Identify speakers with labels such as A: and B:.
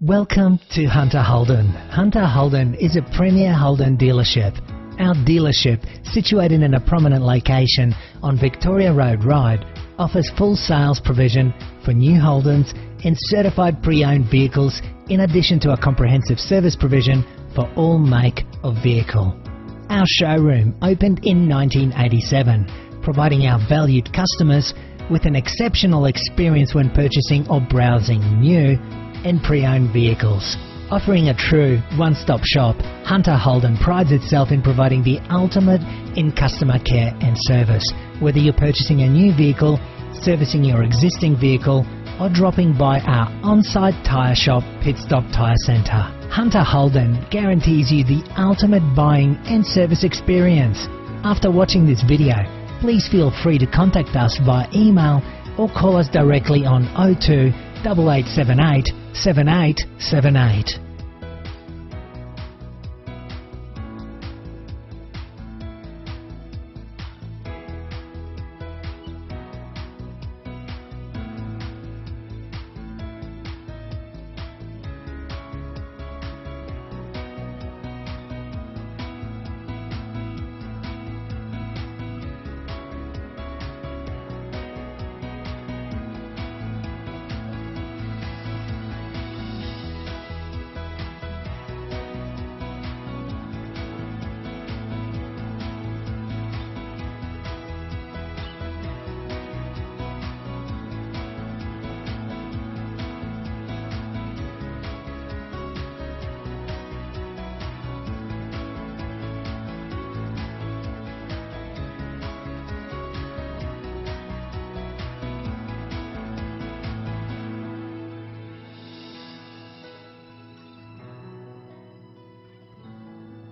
A: Welcome to Hunter Holden. Hunter Holden is a premier Holden dealership. Our dealership, situated in a prominent location on Victoria Road, Ryde, offers full sales provision for new Holdens and certified pre-owned vehicles, in addition to a comprehensive service provision for all make of vehicle. Our showroom opened in 1987, providing our valued customers with an exceptional experience when purchasing or browsing new and pre-owned vehicles. Offering a true one-stop shop, Hunter Holden prides itself in providing the ultimate in customer care and service. Whether you're purchasing a new vehicle, servicing your existing vehicle, or dropping by our on-site tyre shop, Pit Stop Tyre Centre, Hunter Holden guarantees you the ultimate buying and service experience. After watching this video, please feel free to contact us via email or call us directly on 02 8878 7878.